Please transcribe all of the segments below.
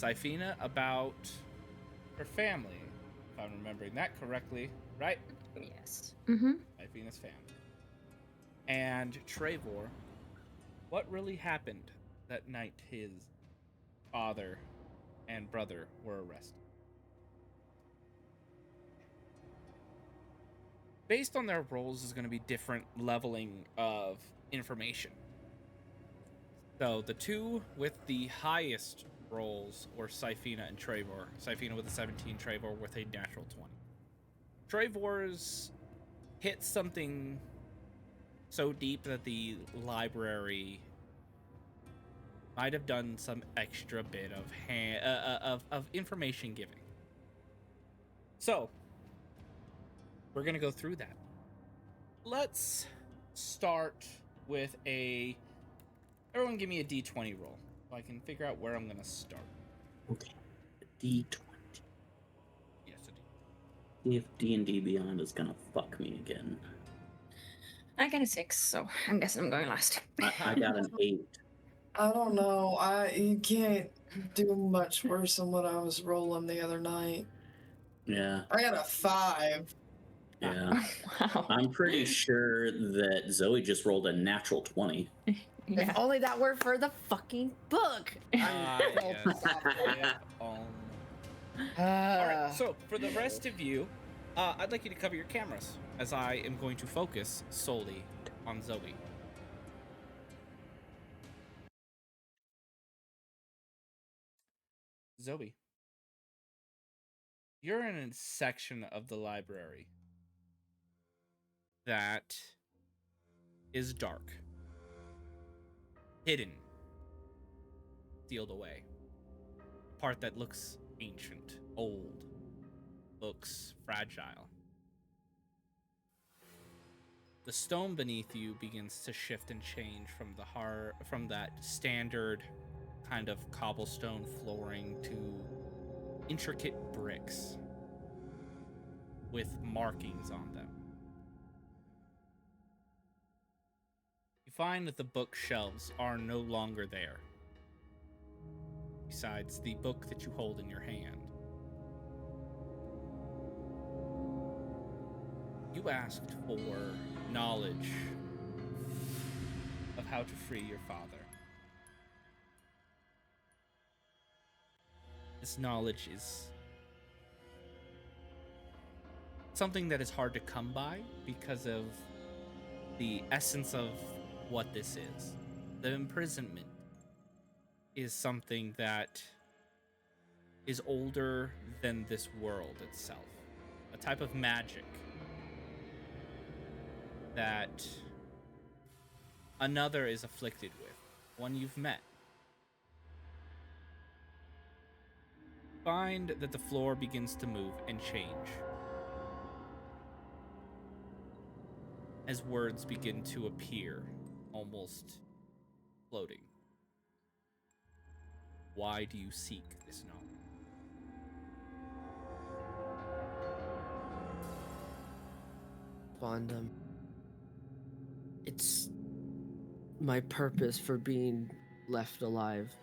Syphina about her family, if I'm remembering that correctly, right? Yes. Syphina's family. And Treyvor, what really happened that night his father and brother were arrested? Based on their roles is going to be different leveling of information. So the two with the highest rolls were Syphina and Treyvor. Syphina with a 17, Treyvor with a natural 20. Treyvor's hit something so deep that the library might have done some extra bit of information giving. So we're gonna go through that. Let's start with a. Everyone, give me a D20 roll so I can figure out where I'm gonna start. Okay, D20. Yes, a D. See if D&D Beyond is gonna fuck me again. I got a 6, so I'm guessing I'm going last. I got an 8. I don't know. You can't do much worse than what I was rolling the other night. Yeah. I got a 5. Yeah. Wow. I'm pretty sure that Zoe just rolled a natural 20. Yeah. If only that were for the fucking book. Yes. All right. So for the rest of you, I'd like you to cover your cameras as I am going to focus solely on Zoe. Zoe, you're in a section of the library that is dark, hidden, sealed away. Part that looks ancient, old, looks fragile. The stone beneath you begins to shift and change from that standard kind of cobblestone flooring to intricate bricks with markings on them. You find that the bookshelves are no longer there, besides the book that you hold in your hand. You asked for knowledge of how to free your father. This knowledge is something that is hard to come by because of the essence of what this is. The imprisonment is something that is older than this world itself. A type of magic that another is afflicted with, one you've met. Find that the floor begins to move and change as words begin to appear, almost floating. Why do you seek this knowledge? Bondum. It's my purpose for being left alive.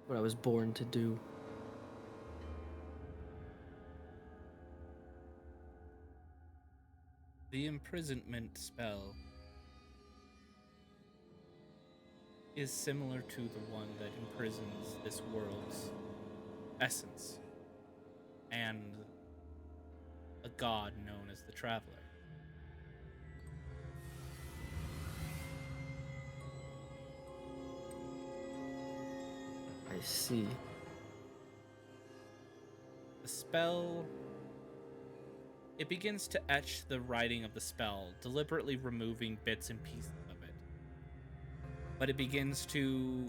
What I was born to do. The imprisonment spell is similar to the one that imprisons this world's essence and a god known as the Traveler. I see. The spell, it begins to etch the writing of the spell, deliberately removing bits and pieces of it. But it begins to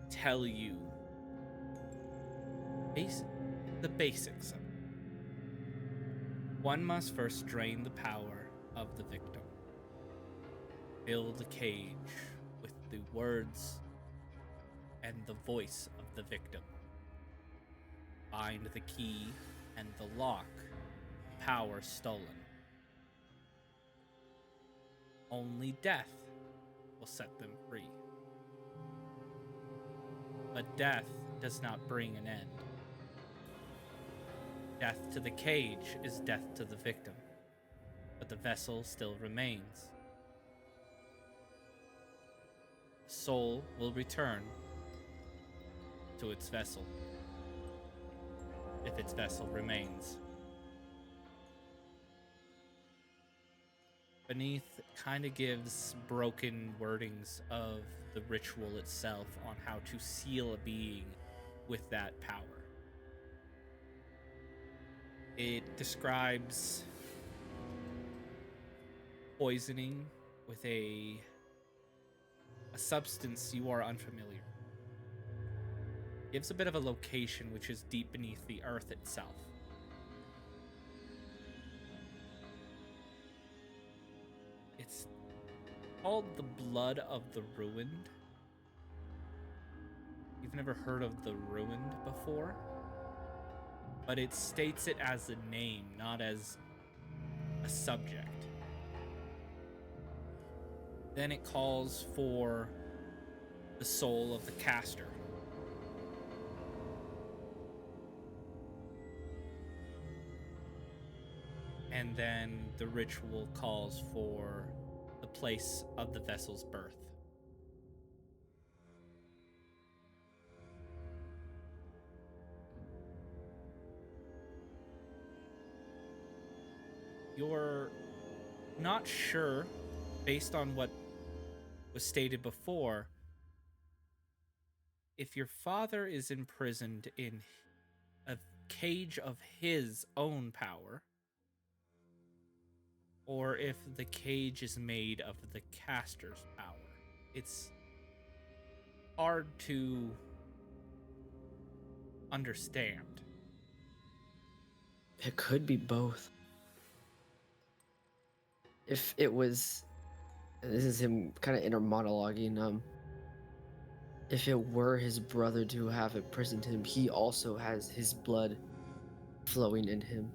tell you the basics of it. One must first drain the power of the victim. Fill the cage with the words and the voice of the victim. Find the key and the lock, power stolen. Only death will set them free. But death does not bring an end. Death to the cage is death to the victim, but the vessel still remains. The soul will return to its vessel, if its vessel remains. Beneath kind of gives broken wordings of the ritual itself on how to seal a being with that power. It describes poisoning with a substance you are unfamiliar. Gives a bit of a location which is deep beneath the earth itself. It's called the Blood of the Ruined. You've never heard of the Ruined before? But it states it as a name, not as a subject. Then it calls for the soul of the caster. And then the ritual calls for the place of the vessel's birth. You're not sure, based on what was stated before, if your father is imprisoned in a cage of his own power, or if the cage is made of the caster's power. It's hard to understand. It could be both. If it was, this is him kind of inner monologuing, if it were his brother to have imprisoned him, he also has his blood flowing in him.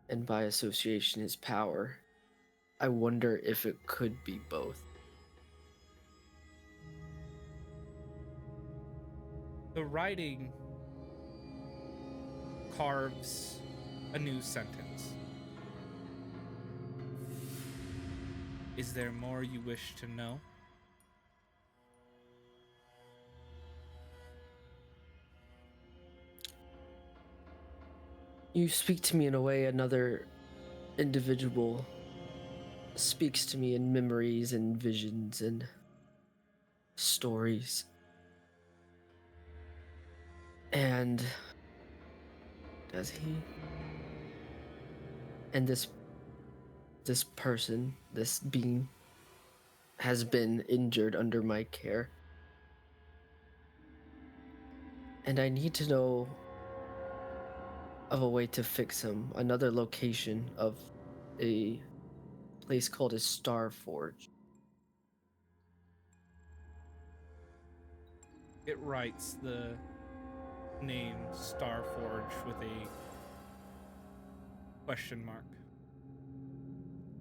And by association, his power. I wonder if it could be both. The writing carves a new sentence. Is there more you wish to know? You speak to me in a way another individual speaks to me in memories and visions and stories. And does he? And this person, this being, has been injured under my care. And I need to know of a way to fix him. Another location of a place called a Star Forge. It writes the name Starforge with a question mark.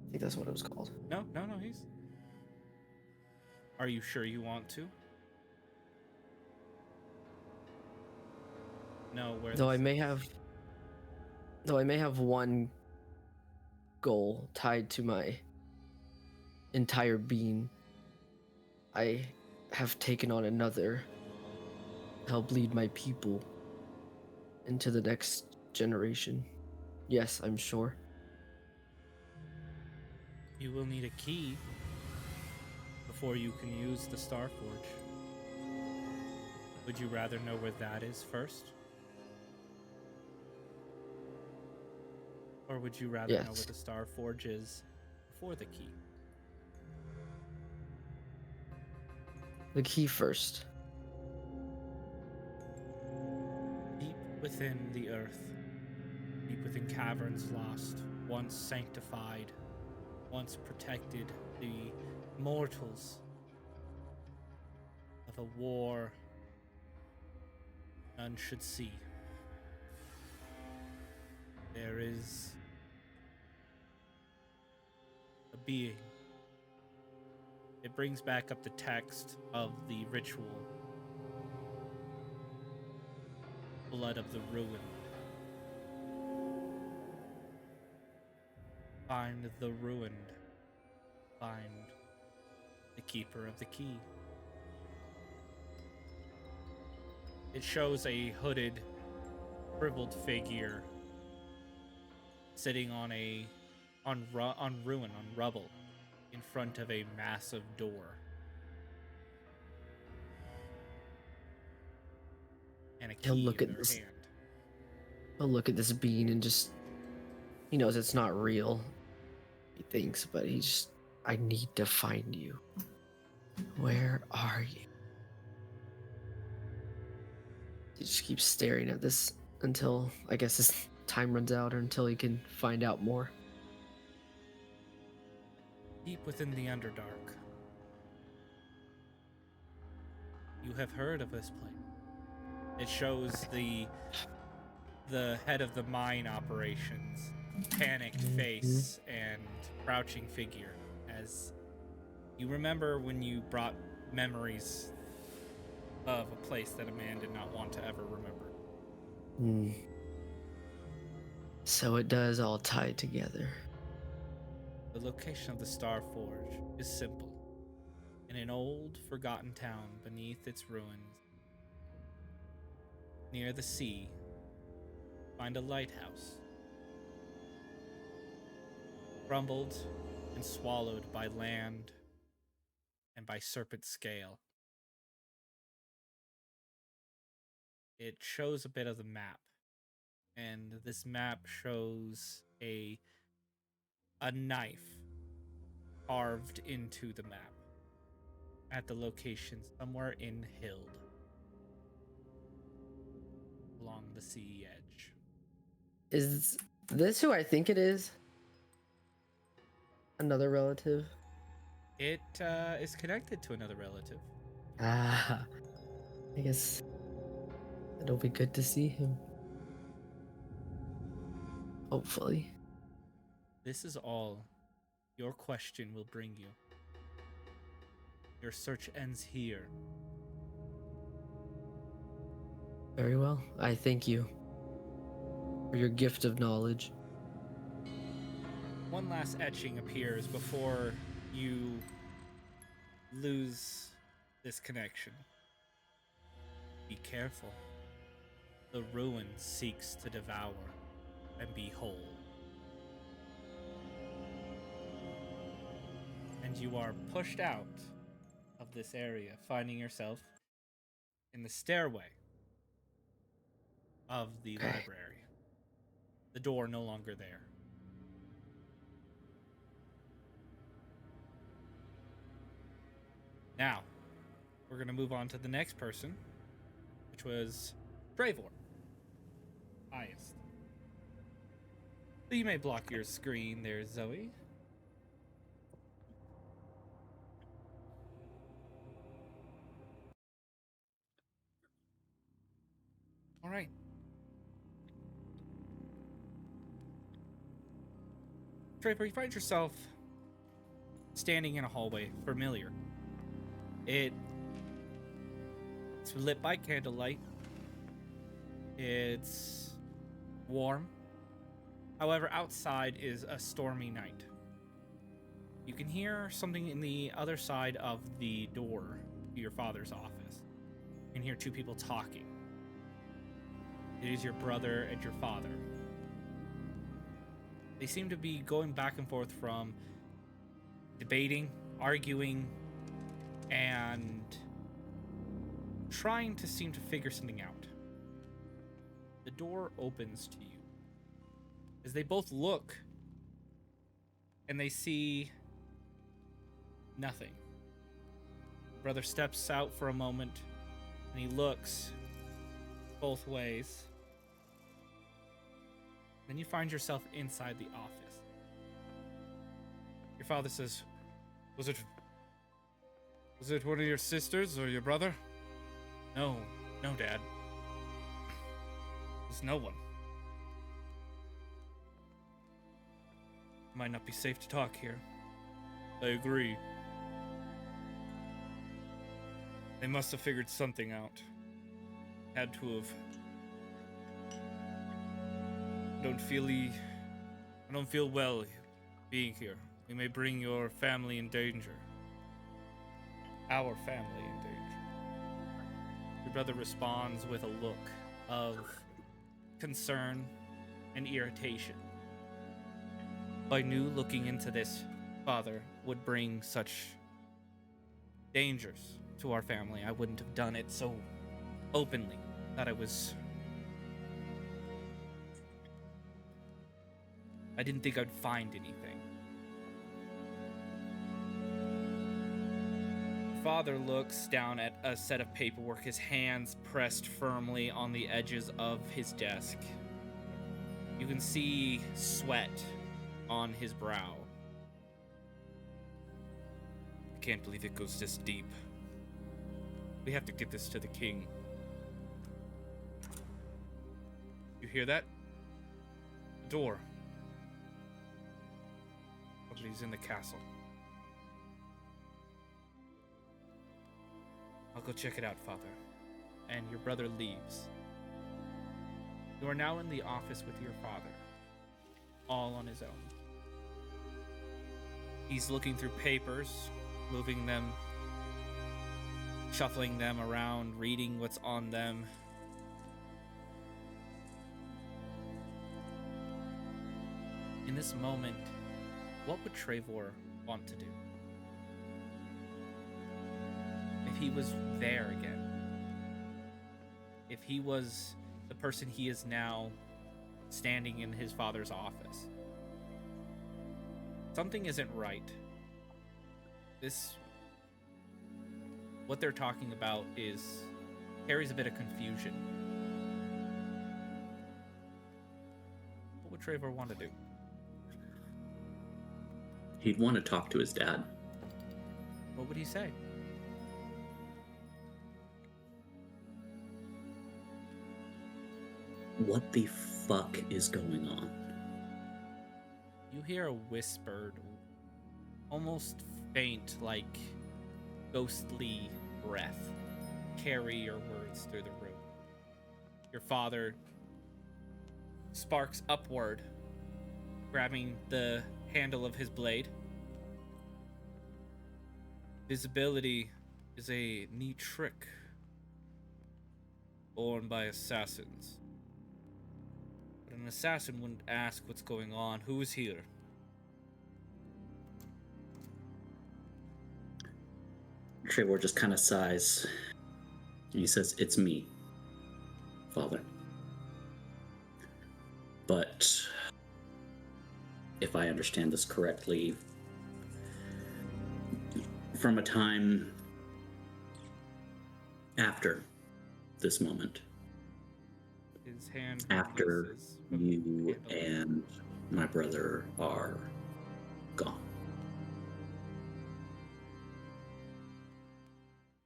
I think that's what it was called. No, he's... Are you sure you want to? No, where Though I this- may have one goal tied to my entire being, I have taken on another. Help lead my people into the next generation. Yes, I'm sure. You will need a key before you can use the Starforge. Would you rather know where that is first? Or would you rather know where Yes. the Starforge is before the key? The key first. Deep within the earth, deep within caverns lost, once sanctified, once protected the mortals of a war none should see. There is a being. It brings back up the text of the ritual blood of the ruined. Find the ruined. Find the keeper of the key. It shows a hooded, shriveled figure sitting on rubble in front of a massive door. And a He'll key look in at their this. hand. He'll look at this being and just, he knows it's not real, he thinks, but I need to find you. Where are you? He just keeps staring at this until, I guess, his time runs out or until he can find out more. Deep within the Underdark, you have heard of this place. It shows the head of the mine operations, panicked face and crouching figure, as you remember when you brought memories of a place that a man did not want to ever remember. So it does all tie together. The location of the Star Forge is simple. In an old, forgotten town beneath its ruins, near the sea, find a lighthouse. Crumbled and swallowed by land and by serpent scale. It shows a bit of the map, and this map shows a knife carved into the map at the location somewhere in Hild, along the sea edge. Is this who I think it is? Another relative? It is connected to another relative. I guess it'll be good to see him. Hopefully. This is all your question will bring you. Your search ends here. Very well. I thank you for your gift of knowledge. One last etching appears before you lose this connection. Be careful. The ruin seeks to devour and be whole. And you are pushed out of this area, finding yourself in the stairway of the library. The door no longer there. Now, we're going to move on to the next person, which was Treyvor. Highest. So you may block your screen there, Zoe. All right. Treyvor, you find yourself standing in a hallway, familiar. It's lit by candlelight. It's warm. However, outside is a stormy night. You can hear something in the other side of the door to your father's office. You can hear two people talking. It is your brother and your father. They seem to be going back and forth from debating, arguing, and trying to seem to figure something out. The door opens to you as they both look and they see nothing. Brother steps out for a moment and he looks both ways. Then you find yourself inside the office. Your father says, Was it one of your sisters or your brother? No, Dad. There's no one. Might not be safe to talk here. I agree. They must have figured something out. Had to have I don't feel well being here. We may bring your family in danger. Our family in danger. Your brother responds with a look of concern and irritation. If I knew looking into this, Father, would bring such dangers to our family, I wouldn't have done it so openly. I didn't think I'd find anything. Father looks down at a set of paperwork, his hands pressed firmly on the edges of his desk. You can see sweat on his brow. I can't believe it goes this deep. We have to get this to the king. You hear that? The door. Somebody's in the castle. I'll go check it out, Father. And your brother leaves. You are now in the office with your father, all on his own. He's looking through papers, moving them, shuffling them around, reading what's on them. In this moment, what would Treyvor want to do? If he was there again, if he was the person he is now standing in his father's office, something isn't right. What they're talking about carries a bit of confusion. What would Treyvor want to do? He'd want to talk to his dad. What would he say? What the fuck is going on? You hear a whispered, almost faint, like ghostly breath carry your words through the room. Your father sparks upward, grabbing the handle of his blade. Visibility is a neat trick born by assassins. But an assassin wouldn't ask what's going on. Who is here? Treyvor just kind of sighs. And he says, "It's me, Father. But if I understand this correctly, from a time after this moment, His hand after releases from you the handle. and my brother are gone."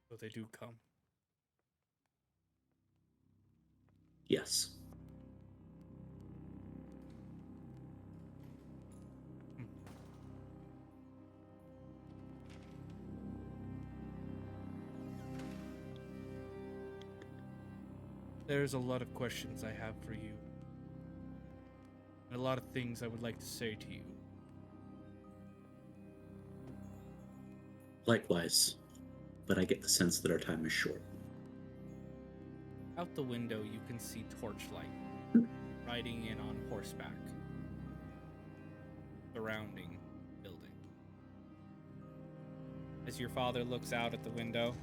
So they do come. Yes. There's a lot of questions I have for you. And a lot of things I would like to say to you. Likewise, but I get the sense that our time is short. Out the window, you can see Torchlight riding in on horseback, surrounding the building. As your father looks out at the window,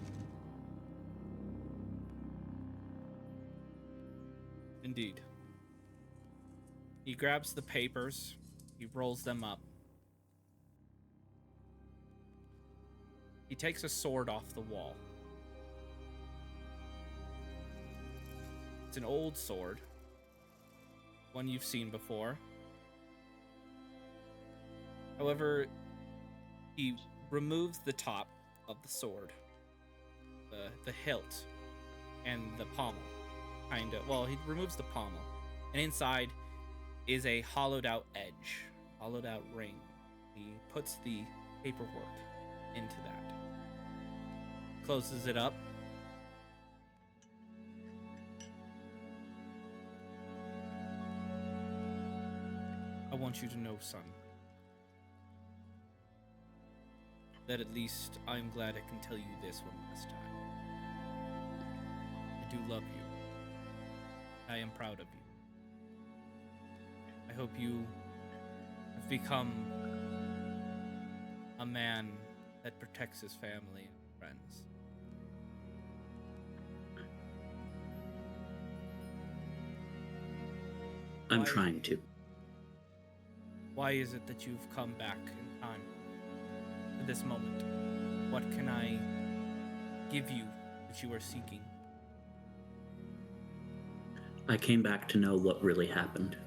indeed, he grabs the papers, he rolls them up. He takes a sword off the wall. It's an old sword, one you've seen before. However, he removes the top of the sword, the hilt, and the pommel. He removes the pommel, and inside is a hollowed out edge, hollowed out ring. He puts the paperwork into that. Closes it up. want you to know, son, that at least I'm glad I can tell you this one last time. I do love you. I am proud of you. I hope you have become a man that protects his family and friends. I'm Why- trying to. Why is it that you've come back in time to this moment? What can I give you that you are seeking? I came back to know what really happened.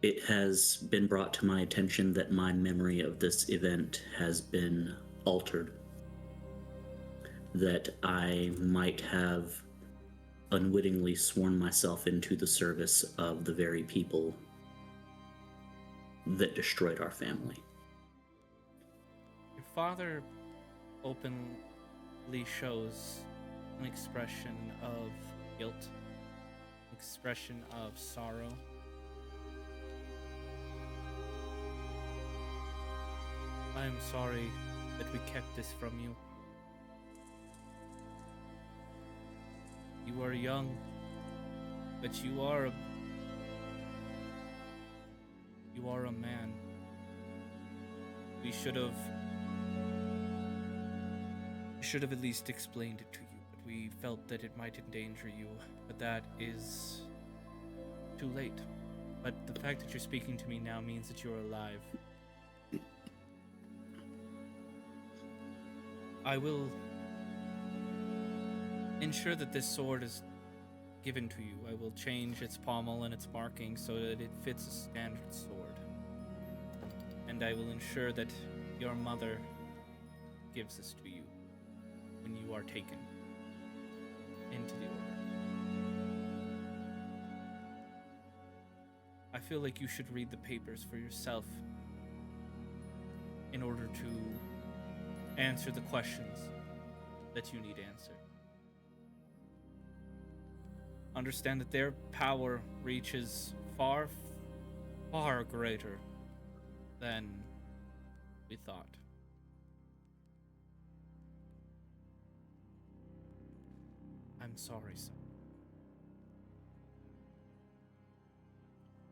It has been brought to my attention that my memory of this event has been altered. That I might have unwittingly sworn myself into the service of the very people that destroyed our family. Your father openly shows an expression of guilt, an expression of sorrow. I am sorry that we kept this from you. You are young, but you are a man. We should have at least explained it to you, but we felt that it might endanger you, but that is too late. But the fact that you're speaking to me now means that you're alive. I will ensure that this sword is given to you. I will change its pommel and its marking so that it fits a standard sword. And I will ensure that your mother gives this to you when you are taken into the order. I feel like you should read the papers for yourself in order to answer the questions that you need answered. Understand that their power reaches far, far greater than we thought. I'm sorry, son.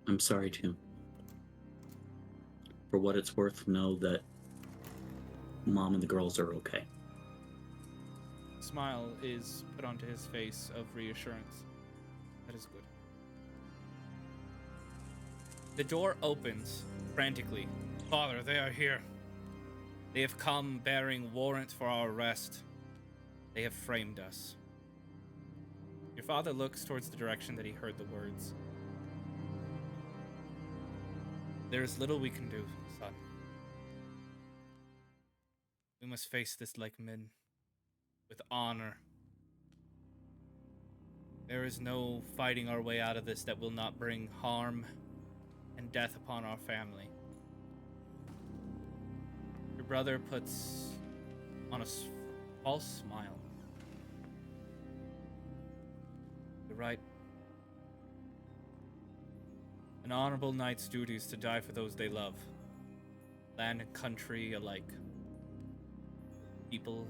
I'm sorry too. For what it's worth, know that Mom and the girls are okay. A smile is put onto his face of reassurance. That is good. The door opens frantically. Father, they are here. They have come bearing warrants for our arrest. They have framed us. Your father looks towards the direction that he heard the words. There is little we can do, son. We must face this like men, with honor. There is no fighting our way out of this that will not bring harm and death upon our family. Your brother puts on a false smile. You're right. An honorable knight's duty is to die for those they love. Land and country alike. People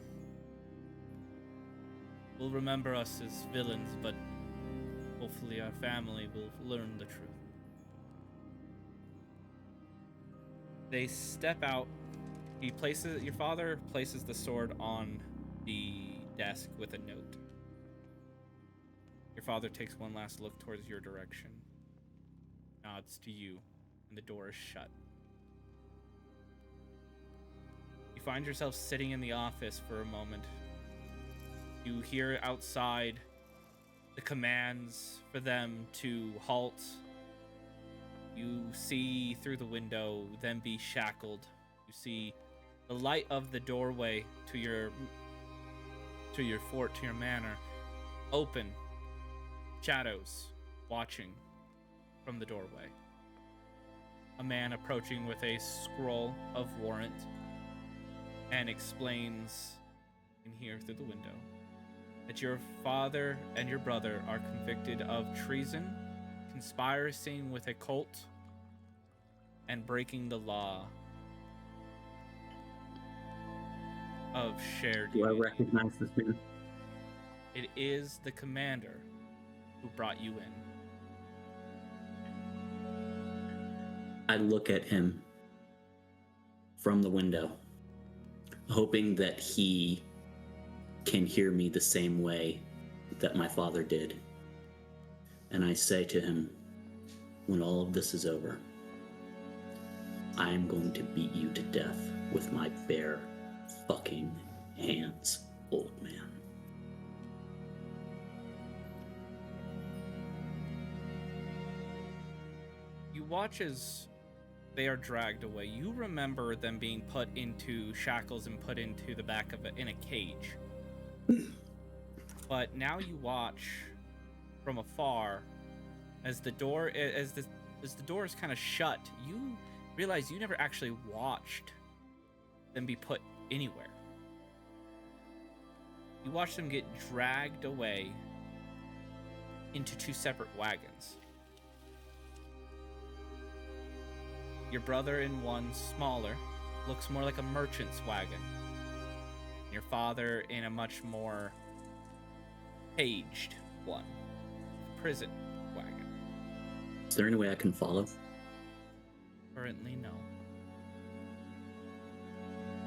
will remember us as villains, but hopefully our family will learn the truth. They step out. Your father places the sword on the desk with a note. Your father takes one last look towards your direction, nods to you, and the door is shut. You find yourself sitting in the office for a moment. You hear outside the commands for them to halt. You see through the window them be shackled. You see the light of the doorway to your fort, to your manor, open. Shadows watching from the doorway. A man approaching with a scroll of warrant and explains in here through the window that your father and your brother are convicted of treason conspiring with a cult and breaking the law of shared Do I unity. recognize this man? It is the commander who brought you in. I look at him from the window, hoping that he can hear me the same way that my father did. And I say to him, when all of this is over, I am going to beat you to death with my bare fucking hands, old man. You watch as they are dragged away. You remember them being put into shackles and put into the back of in a cage. But now you watch from afar as the door as the door is kind of shut. You realize you never actually watched them be put anywhere. You watch them get dragged away into two separate wagons. Your brother in one smaller, looks more like a merchant's wagon. Your father in a much more caged one, prison wagon. Is there any way I can follow? Currently, no.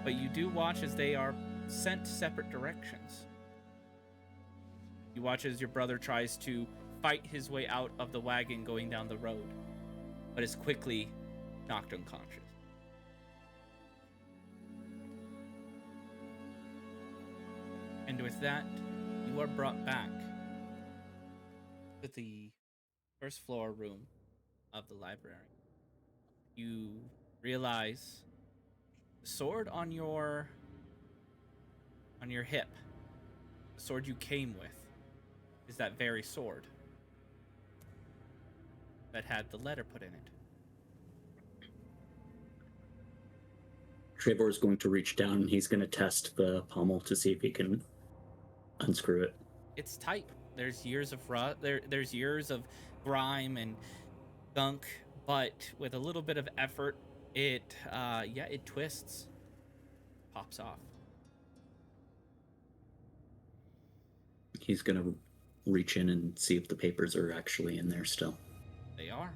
But you do watch as they are sent separate directions. You watch as your brother tries to fight his way out of the wagon going down the road, but is quickly knocked unconscious. And with that, you are brought back to the first floor room of the library. You realize the sword on your hip, the sword you came with, is that very sword that had the letter put in it. Treyvor is going to reach down and he's going to test the pommel to see if he can unscrew it. It's tight. There's years of rust. There's years of grime and gunk, but with a little bit of effort, it twists, pops off. He's going to reach in and see if the papers are actually in there still. They are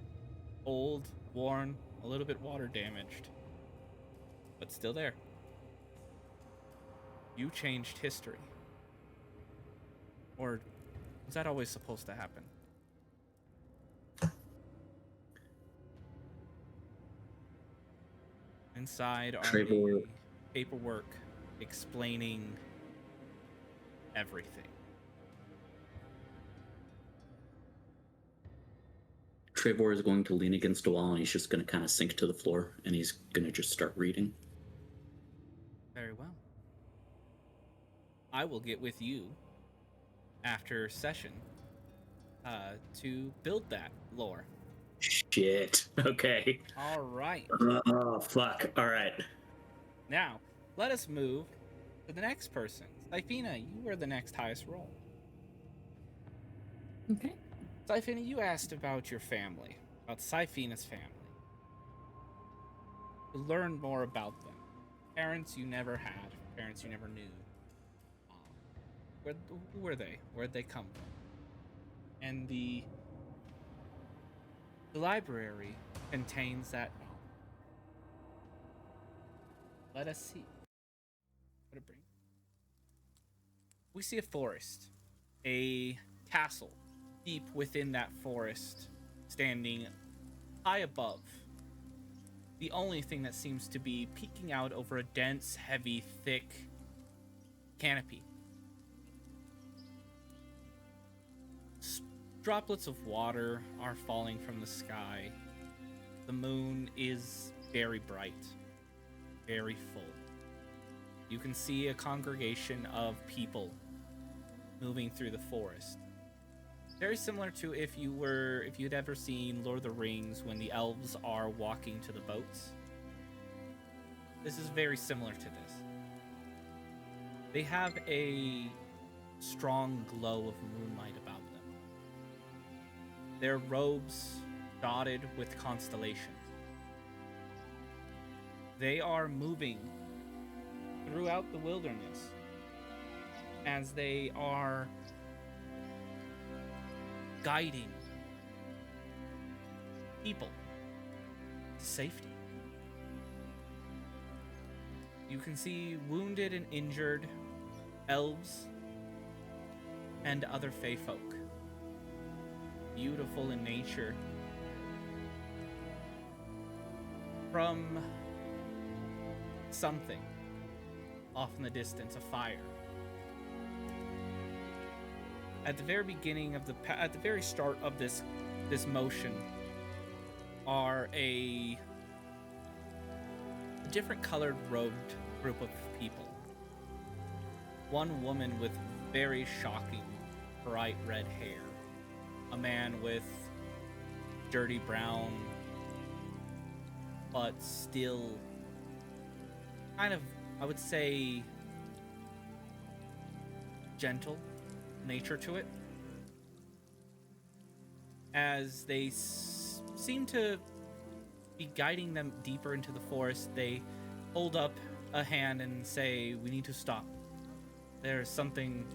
old, worn, a little bit water damaged, but still there. You changed history. Or was that always supposed to happen? Inside are Treyvor. the paperwork explaining everything. Treyvor is going to lean against a wall and he's just going to kind of sink to the floor and he's going to just start reading. Very well. I will get with you after session to build that lore. Shit. Okay. All right. Oh, fuck. All right. Now, let us move to the next person. Syphina, you were the next highest roll. Okay. Syphina, you asked about your family, about Syphina's family. To learn more about them. Parents you never had, parents you never knew. Who were they? Where'd they come from? And the library contains that knowledge. Let us see what it brings. We see a forest, a castle deep within that forest, standing high above. The only thing that seems to be peeking out over a dense, heavy, thick canopy. Droplets of water are falling from the sky. The moon is very bright, very full. You can see a congregation of people moving through the forest. Very similar to if you'd ever seen Lord of the Rings when the elves are walking to the boats. This is very similar to this. They have a strong glow of moonlight about them. their robes dotted with constellations. They are moving throughout the wilderness as they are guiding people to safety. You can see wounded and injured elves and other fey folk, beautiful in nature. From something off in the distance, a fire. At the very beginning of at the very start of this motion are a different colored robed group of people. One woman with very shocking bright red hair. A man with dirty brown but still kind of, I would say, gentle nature to it. As they seem to be guiding them deeper into the forest, they hold up a hand and say, "We need to stop. There's something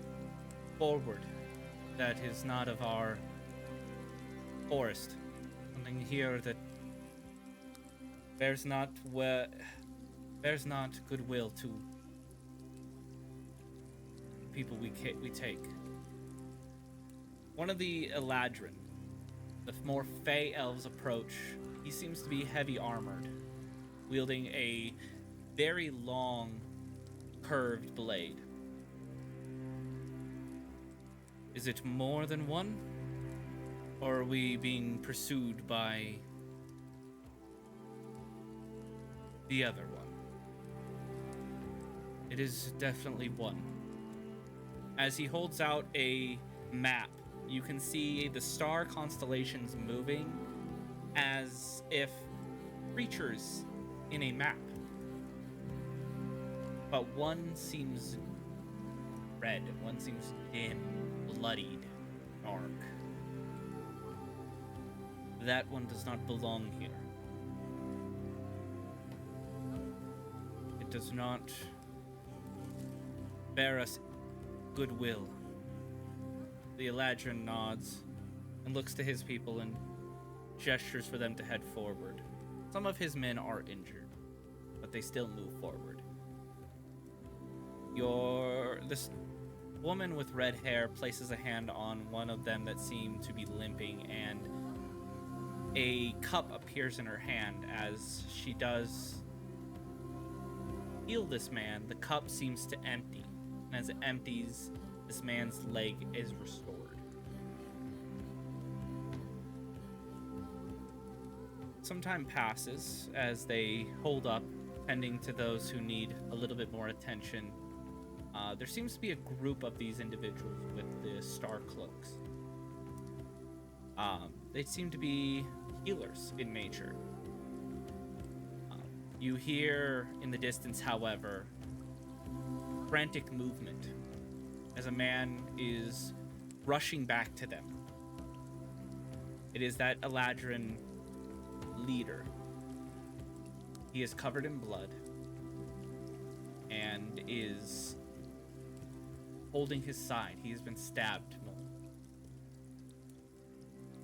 forward that is not of our forest. Something here that bears not goodwill to people we take." One of the Eladrin, the more fey elves approach. He seems to be heavy armored, wielding a very long, curved blade. Is it more than one? Or are we being pursued by the other one? It is definitely one. As he holds out a map, you can see the star constellations moving as if creatures in a map. But one seems red, one seems dim, bloodied, dark. That one does not belong here. It does not bear us goodwill. The Eladrin nods and looks to his people and gestures for them to head forward. Some of his men are injured, but they still move forward. This woman with red hair places a hand on one of them that seem to be limping, and a cup appears in her hand. As she does heal this man, the cup seems to empty, and as it empties, this man's leg is restored. Some time passes as they hold up, tending to those who need a little bit more attention. There seems to be a group of these individuals with the star cloaks. They seem to be healers in nature. You hear in the distance, however, frantic movement as a man is rushing back to them. It is that Eladrin leader. He is covered in blood and is holding his side. He has been stabbed.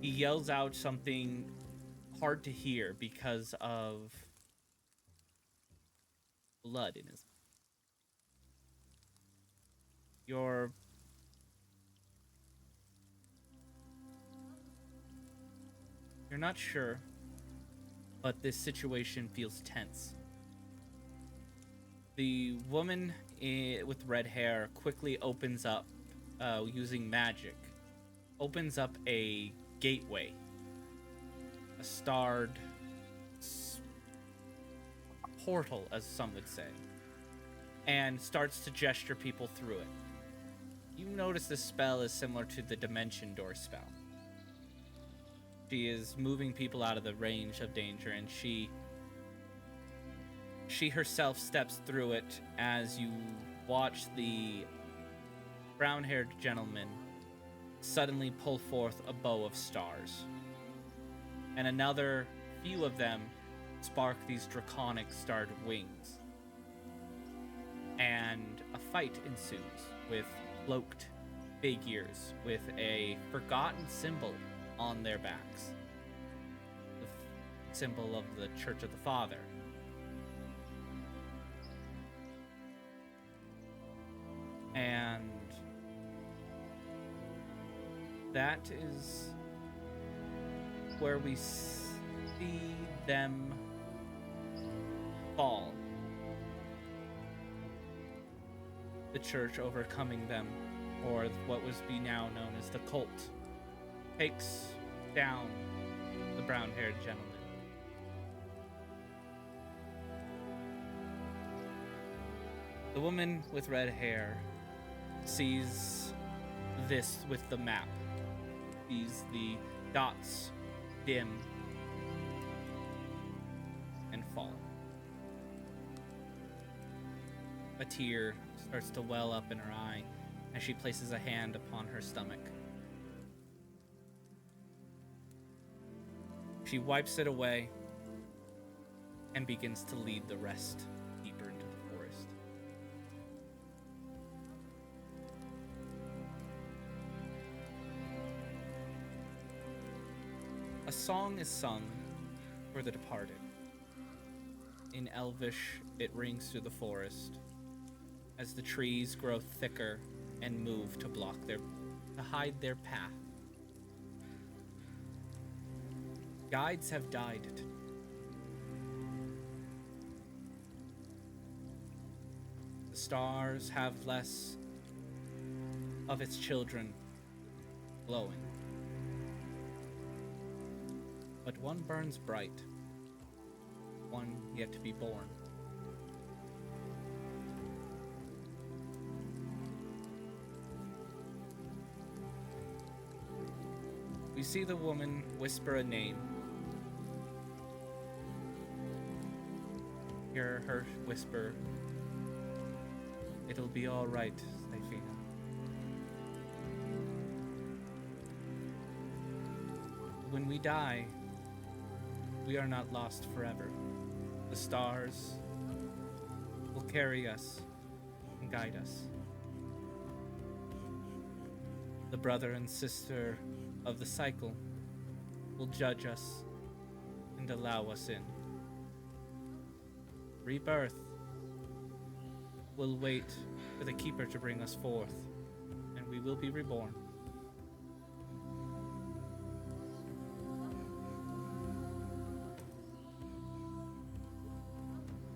He yells out something hard to hear because of blood in his. You're not sure, but this situation feels tense. The woman with red hair quickly opens up, using magic, opens up a gateway, a starred portal, as some would say, and starts to gesture people through it. You notice this spell is similar to the Dimension Door spell. She is moving people out of the range of danger, and she herself steps through it as you watch the brown-haired gentleman suddenly pull forth a bow of stars. and another few of them spark these draconic starred wings. And a fight ensues with cloaked figures with a forgotten symbol on their backs. The symbol of the Church of the Father. And that is where we see them fall. The church overcoming them, or what was be now known as the cult, takes down the brown-haired gentleman. The woman with red hair sees this with the map, sees the dots dim and fall. A tear starts to well up in her eye as she places a hand upon her stomach. She wipes it away and begins to lead the rest deeper into the forest. A song is sung for the departed. In Elvish, it rings through the forest as the trees grow thicker and move to hide their path. Guides have died. The stars have less of its children glowing. But one burns bright, one yet to be born. We see the woman whisper a name. Hear her whisper, "It'll be all right, Syphina." When we die, we are not lost forever. The stars will carry us and guide us. The brother and sister of the cycle will judge us and allow us in. Rebirth will wait for the Keeper to bring us forth, and we will be reborn.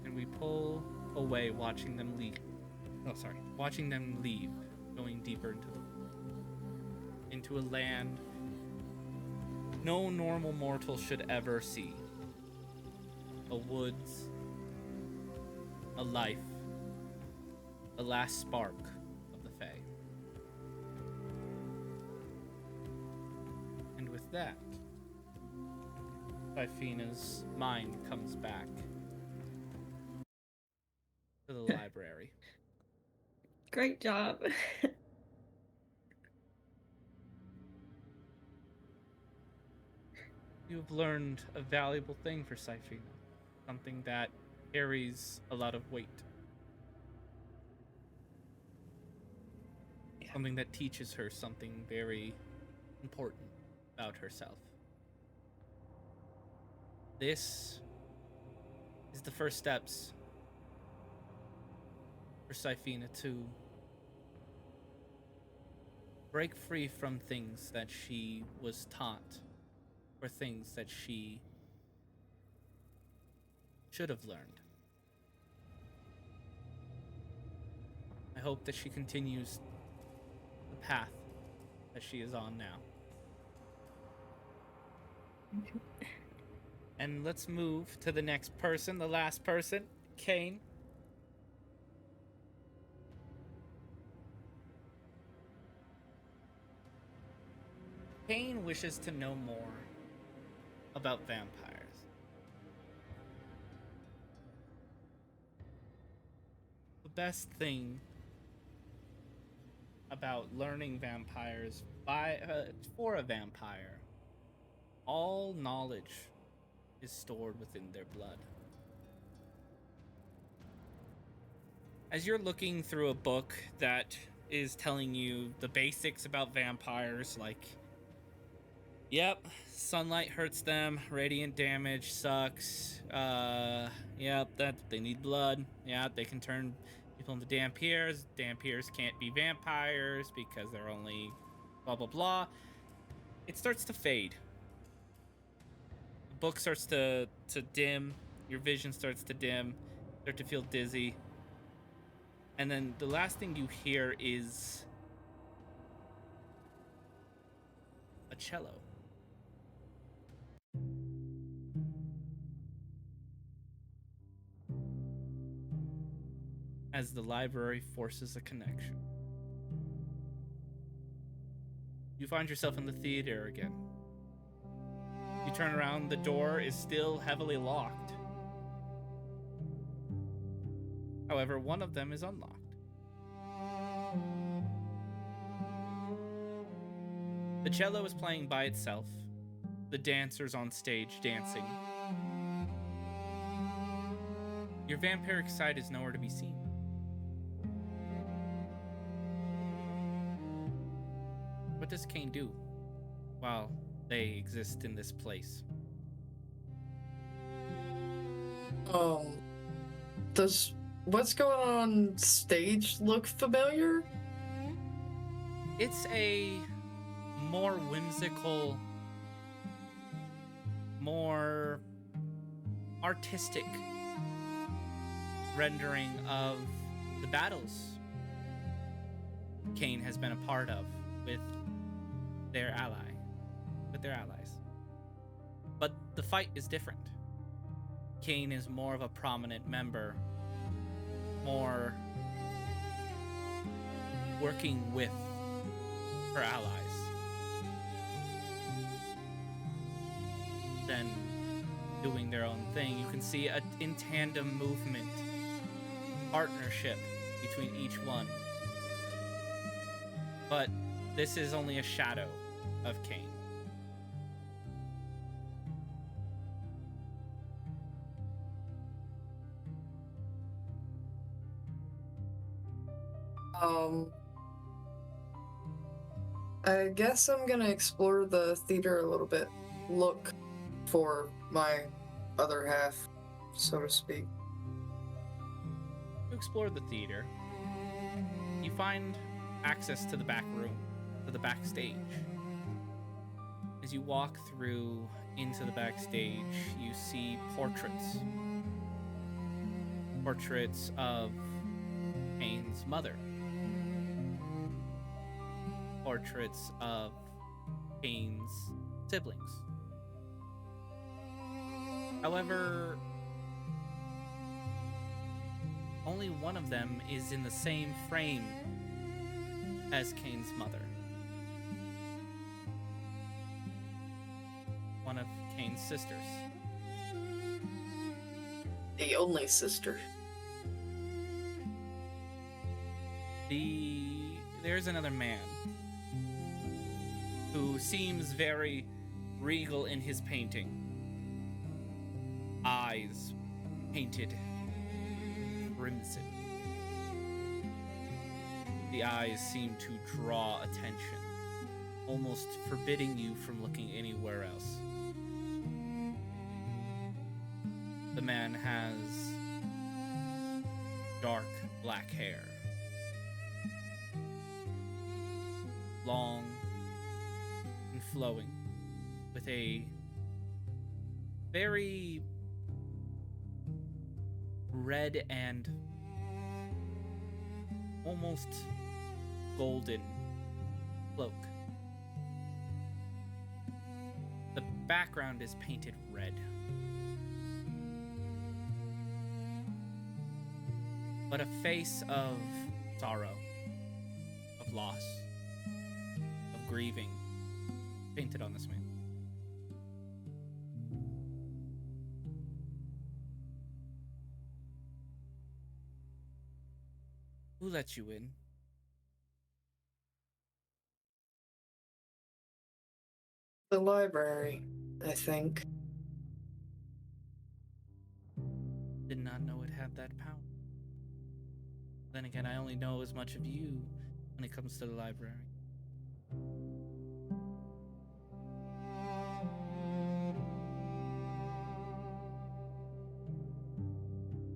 And we pull away, watching them leave, going deeper into a land no normal mortal should ever see. A woods, a life, the last spark of the Fae. And with that, Syphina's mind comes back to the library. Great job. You've learned a valuable thing for Syphina, something that carries a lot of weight. Yeah. Something that teaches her something very important about herself. This is the first steps for Syphina to break free from things that she was taught, or things that she should have learned. I hope that she continues the path that she is on now. And let's move to the next person, the last person, Kain. Kain wishes to know more about vampires. The best thing about learning vampires for a vampire all knowledge is stored within their blood. As you're looking through a book that is telling you the basics about vampires, like, yep, sunlight hurts them, radiant damage sucks, yep, that they need blood, yeah, they can turn people into vampires can't be vampires because they're only blah blah blah. It starts to fade. The book starts to dim, your vision starts to dim, start to feel dizzy. And then the last thing you hear is a cello. As the library forces a connection. You find yourself in the theater again. You turn around, the door is still heavily locked. However, one of them is unlocked. The cello is playing by itself. The dancers on stage dancing. Your vampiric side is nowhere to be seen. What does Kain do while they exist in this place? Does what's going on stage look familiar? It's a more whimsical, more artistic rendering of the battles Kain has been a part of with their allies. But the fight is different. Kain is more of a prominent member, more working with her allies than doing their own thing. You can see a in tandem movement, partnership between each one. But this is only a shadow of Kain. I guess I'm gonna explore the theater a little bit. Look for my other half, so to speak. You explore the theater. You find access to the back room, to the backstage. As you walk through into the backstage, you see portraits. Portraits of Kain's mother. Portraits of Kain's siblings. However, only one of them is in the same frame as Kain's mother. One of Kain's sisters. The only sister. There's another man who seems very regal in his painting. Eyes painted crimson. The eyes seem to draw attention, almost forbidding you from looking anywhere else. The man has dark black hair. Long and flowing, with a very red and almost golden cloak. The background is painted red. But a face of sorrow, of loss, of grieving, painted on this man. Who let you in? The library. I think. Did not know it had that power. Then again, I only know as much of you when it comes to the library.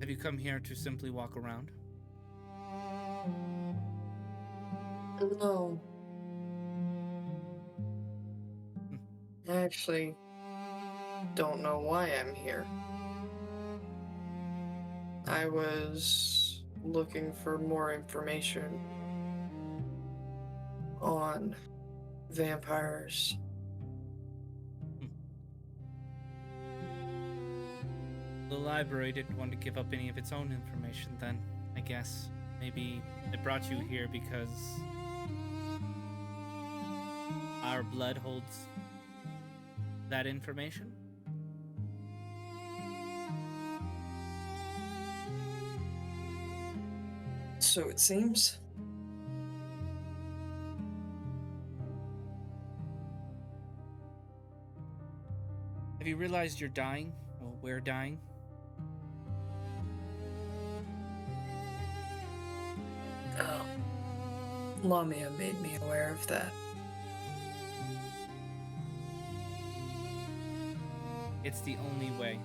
Have you come here to simply walk around? No. I actually don't know why I'm here. I was looking for more information on vampires. The library didn't want to give up any of its own information then, I guess. Maybe it brought you here because our blood holds that information? So it seems. Have you realized you're dying? Well, we're dying? Oh. Lamia made me aware of that. It's the only way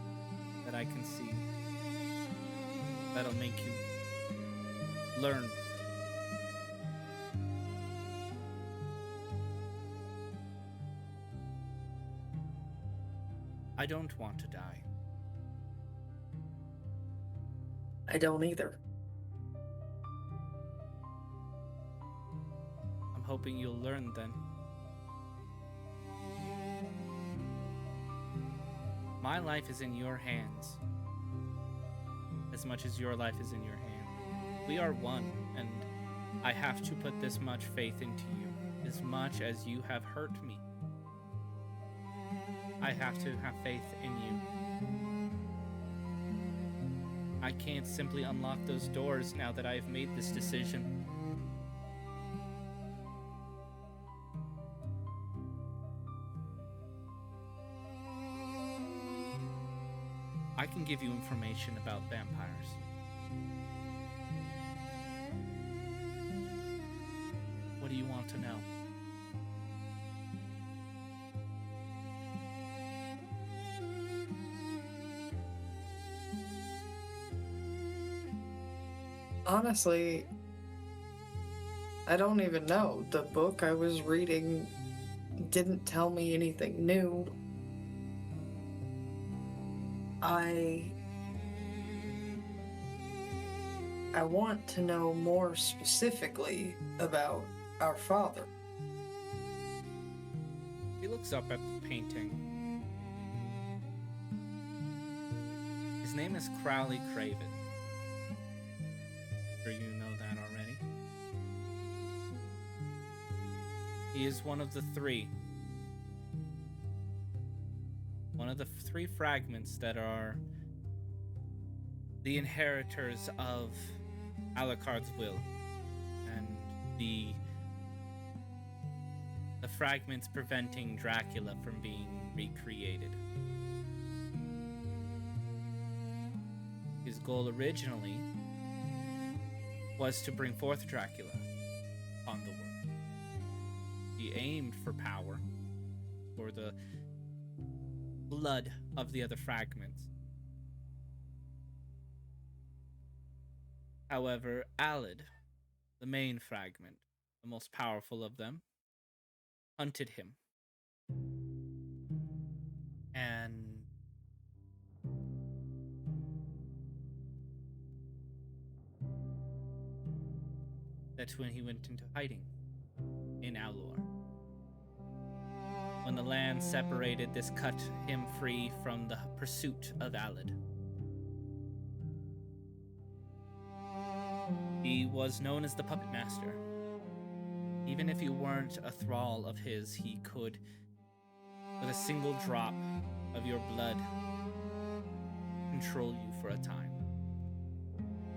that I can see that'll make you learn. I don't want to die. I don't either. I'm hoping you'll learn then. My life is in your hands, as much as your life is in your hand. We are one, and I have to put this much faith into you, as much as you have hurt me. I have to have faith in you. I can't simply unlock those doors now that I've made this decision. I can give you information about vampires. What do you want to know? Honestly, I don't even know. The book I was reading didn't tell me anything new. I want to know more specifically about our father. He looks up at the painting. His name is Crowley Craven. I'm sure you know that already. He is one of the three. One of the three fragments that are the inheritors of Alucard's will, and the fragments preventing Dracula from being recreated. His goal originally was to bring forth Dracula on the world. He aimed for power, for the blood of the other fragments. However, Alid, the main fragment, the most powerful of them, hunted him. And that's when he went into hiding in Alor. When the land separated, this cut him free from the pursuit of Alid. He was known as the Puppet Master. Even if you weren't a thrall of his, he could, with a single drop of your blood, control you for a time.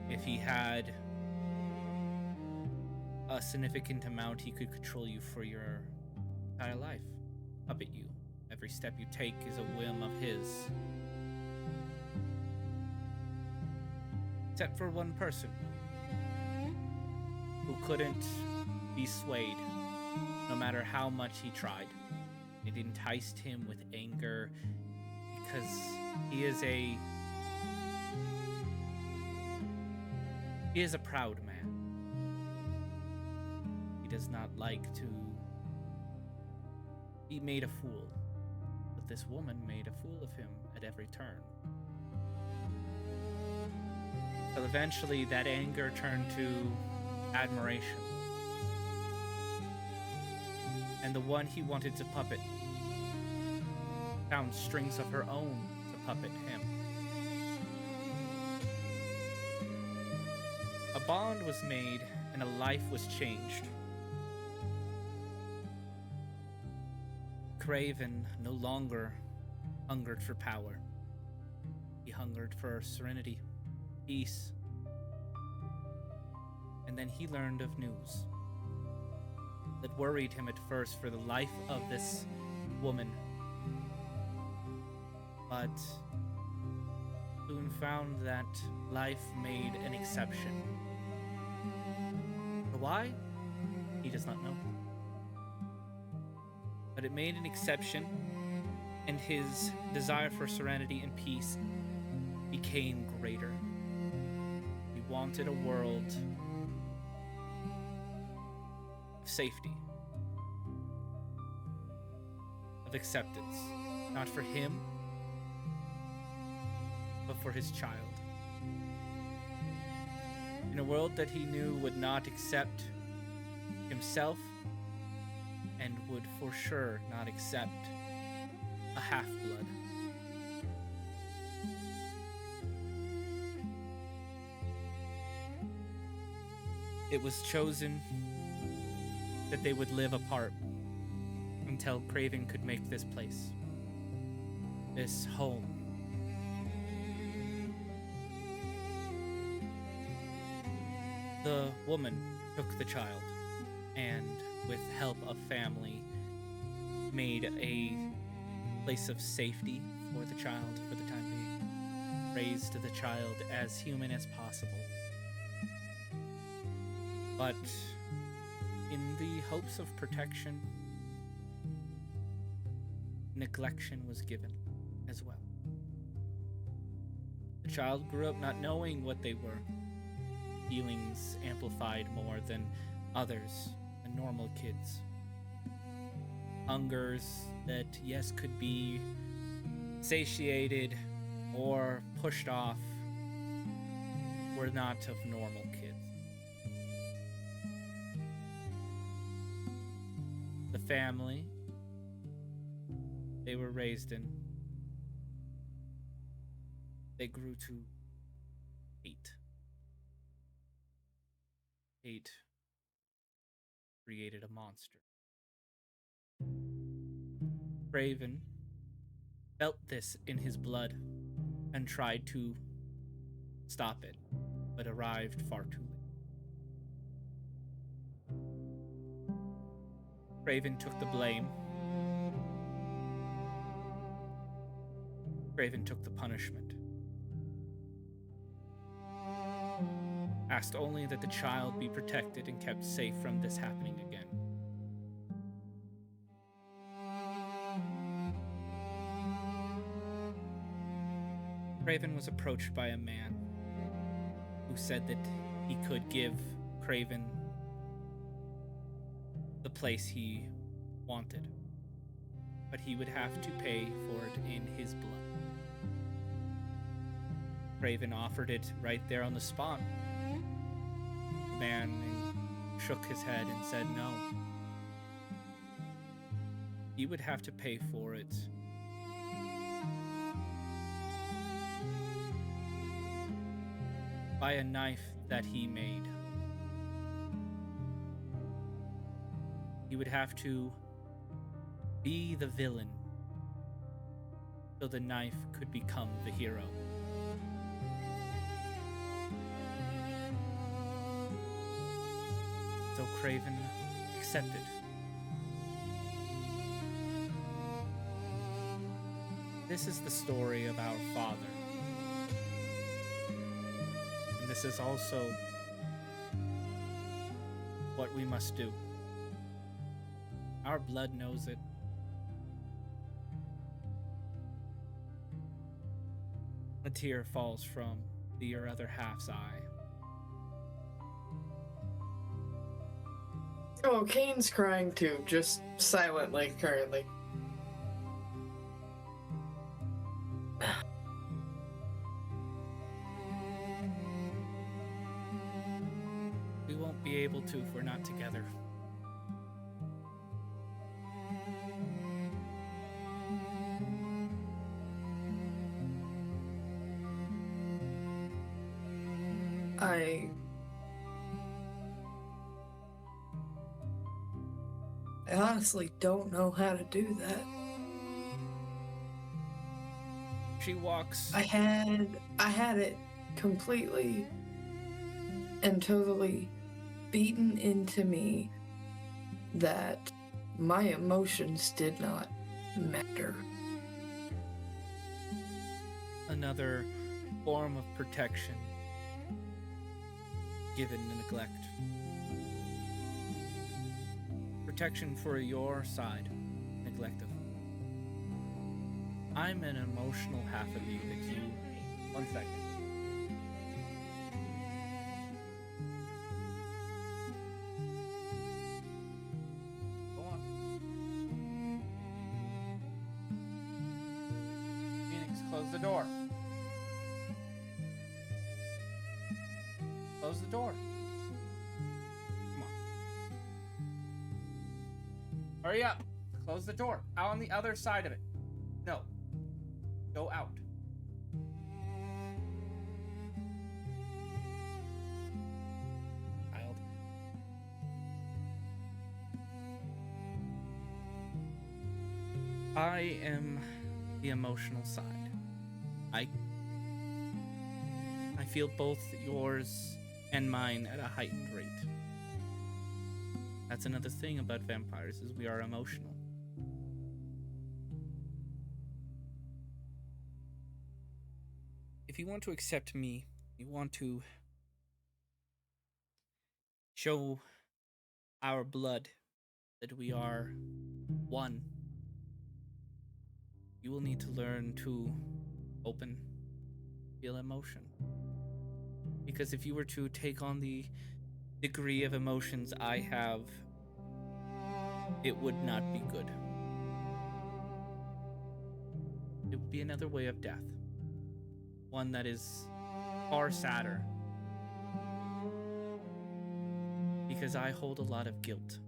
If he had a significant amount, he could control you for your entire life. Puppet you Every step you take is a whim of his. Except for one person who couldn't be swayed, no matter how much he tried. It enticed him with anger because he is a proud man. He does not like to be made a fool, but this woman made a fool of him at every turn. So eventually that anger turned to admiration. And the one he wanted to puppet found strings of her own to puppet him. A bond was made and a life was changed. Craven no longer hungered for power. He hungered for serenity, peace. And then he learned of news that worried him at first for the life of this woman, but soon found that life made an exception. Why? He does not know. But it made an exception, and his desire for serenity and peace became greater. He wanted a world of safety, of acceptance, not for him, but for his child. In a world that he knew would not accept himself and would for sure not accept a half-blood. It was chosen that they would live apart until Craven could make this place, this home. The woman took the child and, with help of family, made a place of safety for the child for the time being. Raised the child as human as possible. But in the hopes of protection, neglection was given as well. The child grew up not knowing what they were. Feelings amplified more than others, than normal kids. Hungers that, yes, could be satiated or pushed off were not of normal kids. The family they were raised in, they grew to hate. Hate created a monster. Craven felt this in his blood and tried to stop it, but arrived far too late. Craven took the blame. Craven took the punishment. Asked only that the child be protected and kept safe from this happening again. Craven was approached by a man who said that he could give Craven the place he wanted, but he would have to pay for it in his blood. Craven offered it right there on the spot. The man shook his head and said no. He would have to pay for it by a knife that he made. He would have to be the villain so the knife could become the hero. So Craven accepted. This is the story of our father. And this is also what we must do. Our blood knows it. A tear falls from your other half's eye. Oh, Kane's crying too, just silently currently. We won't be able to if we're not together. I honestly don't know how to do that. She walks. I had it completely and totally beaten into me that my emotions did not matter. Another form of protection given to neglect. Protection for your side, neglect of. I'm an emotional half of you that you. 1 second. Go on. Phoenix, close the door. Close the door. Come on. Hurry up. Close the door. Out on the other side of it. No. Go out. Child. I am the emotional side. I feel both yours and mine at a heightened rate. That's another thing about vampires, is we are emotional. If you want to accept me, you want to show our blood that we are one, you will need to learn to open, feel emotion. Because if you were to take on the degree of emotions I have, it would not be good. It would be another way of death. One that is far sadder. Because I hold a lot of guilt.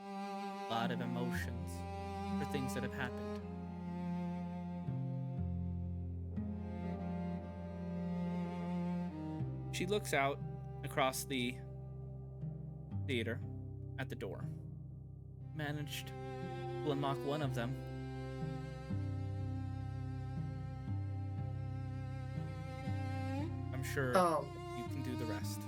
A lot of emotions for things that have happened. She looks out across the theater at the door. Managed to unlock one of them. I'm sure you can do the rest.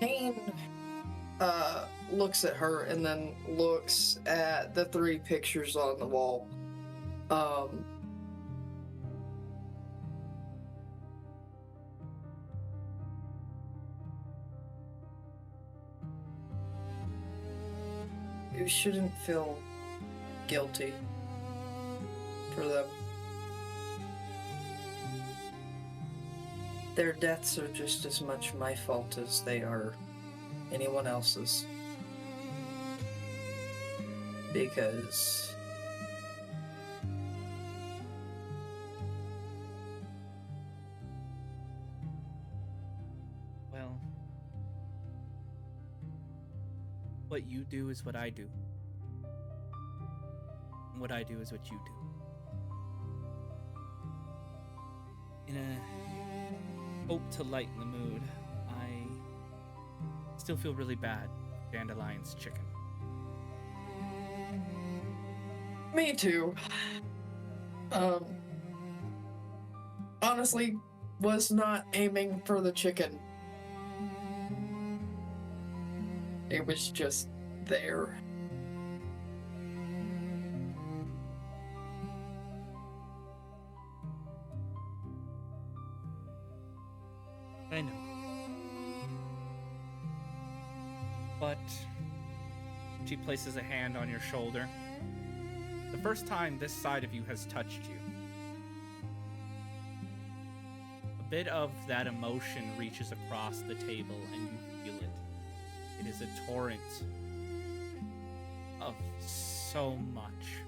Kain looks at her and then looks at the 3 pictures on the wall. You shouldn't feel guilty for them. Their deaths are just as much my fault as they are anyone else's. Because Well, what you do is what I do. And what I do is what you do. In a hope to lighten the mood, I still feel really bad for Dandelion's chicken. me too. Honestly, was not aiming for the chicken. It was just there. I know. But she places a hand on your shoulder. The first time this side of you has touched you. A bit of that emotion reaches across the table and you feel it. It is a torrent of so much.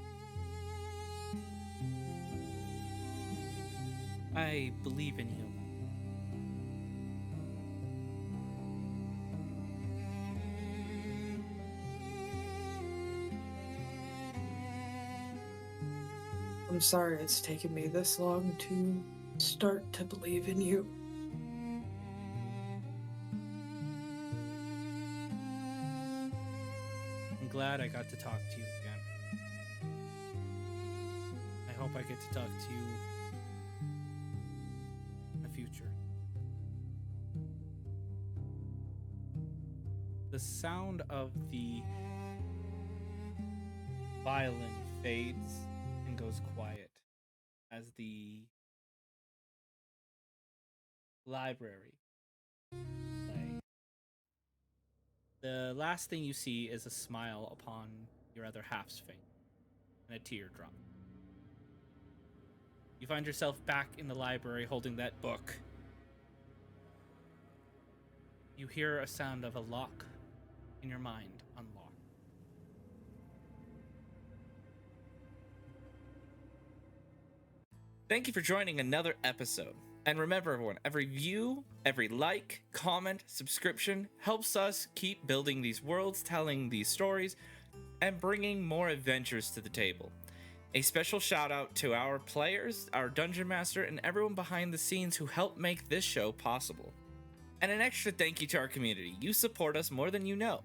I believe in you. I'm sorry it's taken me this long to start to believe in you. I'm glad I got to talk to you again. I hope I get to talk to you in the future. The sound of the violin fades and goes quiet as the library play. The last thing you see is a smile upon your other half's face and a teardrop. You find yourself back in the library holding that book. You hear a sound of a lock in your mind unlock. Thank you for joining another episode. And remember, everyone, every view, every like, comment, subscription helps us keep building these worlds, telling these stories, and bringing more adventures to the table. A special shout out to our players, our dungeon master, and everyone behind the scenes who helped make this show possible. And an extra thank you to our community. You support us more than you know.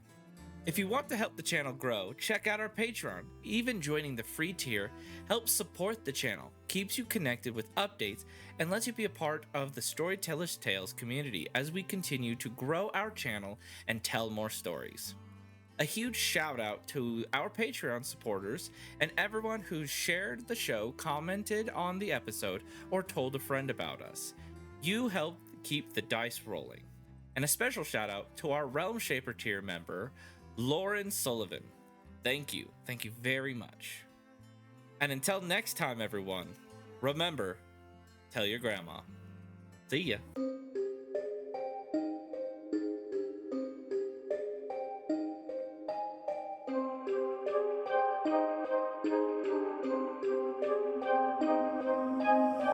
If you want to help the channel grow, check out our Patreon. Even joining the free tier helps support the channel, keeps you connected with updates, and lets you be a part of the Storyteller's Tales community as we continue to grow our channel and tell more stories. A huge shout out to our Patreon supporters and everyone who's shared the show, commented on the episode, or told a friend about us. You help keep the dice rolling. And a special shout out to our Realm Shaper tier member, Lauren Sullivan. Thank you very much. And until next time, everyone, remember, tell your grandma. See ya.